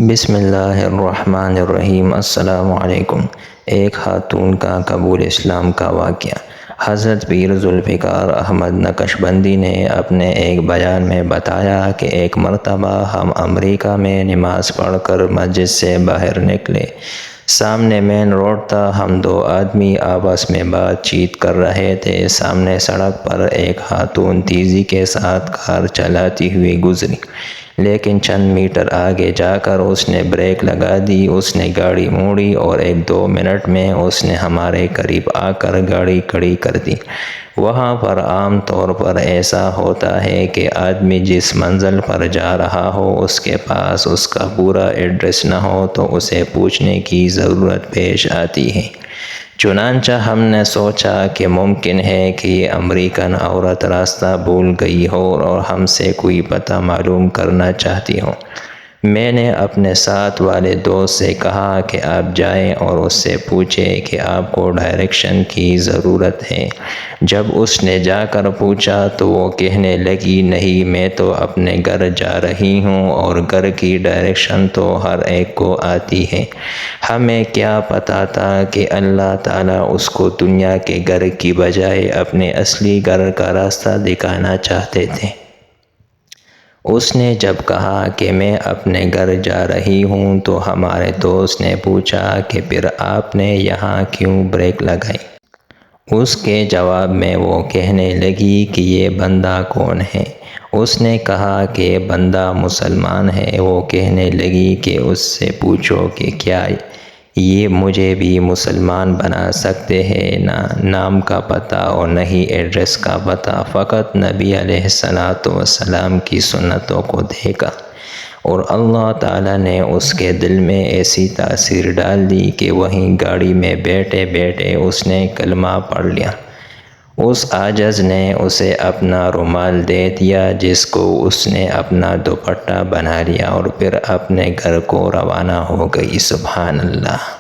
بسم اللہ الرحمن الرحیم۔ السلام علیکم۔ ایک خاتون کا قبول اسلام کا واقعہ۔ حضرت پیر ذوالفقار احمد نقشبندی نے اپنے ایک بیان میں بتایا کہ ایک مرتبہ ہم امریکہ میں نماز پڑھ کر مسجد سے باہر نکلے۔ سامنے مین روڈ تھا۔ ہم دو آدمی آپس میں بات چیت کر رہے تھے۔ سامنے سڑک پر ایک خاتون تیزی کے ساتھ کار چلاتی ہوئی گزری، لیکن چند میٹر آگے جا کر اس نے بریک لگا دی۔ اس نے گاڑی موڑی اور 1-2 منٹ میں اس نے ہمارے قریب آ کر گاڑی کھڑی کر دی۔ وہاں پر عام طور پر ایسا ہوتا ہے کہ آدمی جس منزل پر جا رہا ہو اس کے پاس اس کا پورا ایڈریس نہ ہو تو اسے پوچھنے کی ضرورت پیش آتی ہے۔ چنانچہ ہم نے سوچا کہ ممکن ہے کہ یہ امریکن عورت راستہ بھول گئی ہو اور ہم سے کوئی پتہ معلوم کرنا چاہتی ہو۔ میں نے اپنے ساتھ والے دوست سے کہا کہ آپ جائیں اور اس سے پوچھیں کہ آپ کو ڈائریکشن کی ضرورت ہے۔ جب اس نے جا کر پوچھا تو وہ کہنے لگی، نہیں، میں تو اپنے گھر جا رہی ہوں اور گھر کی ڈائریکشن تو ہر ایک کو آتی ہے۔ ہمیں کیا پتہ تھا کہ اللہ تعالیٰ اس کو دنیا کے گھر کی بجائے اپنے اصلی گھر کا راستہ دکھانا چاہتے تھے۔ اس نے جب کہا کہ میں اپنے گھر جا رہی ہوں تو ہمارے دوست نے پوچھا کہ پھر آپ نے یہاں کیوں بریک لگائی؟ اس کے جواب میں وہ کہنے لگی کہ یہ بندہ کون ہے؟ اس نے کہا کہ یہ بندہ مسلمان ہے۔ وہ کہنے لگی کہ اس سے پوچھو کہ کیا یہ مجھے بھی مسلمان بنا سکتے ہیں؟ نہ نام کا پتہ اور نہ ہی ایڈریس کا پتہ، فقط نبی علیہ السلام کی سنتوں کو دیکھا، اور اللہ تعالیٰ نے اس کے دل میں ایسی تاثیر ڈال دی کہ وہیں گاڑی میں بیٹھے بیٹھے اس نے کلمہ پڑھ لیا۔ اس عاجز نے اسے اپنا رومال دے دیا جس کو اس نے اپنا دوپٹہ بنا لیا اور پھر اپنے گھر کو روانہ ہو گئی۔ سبحان اللہ۔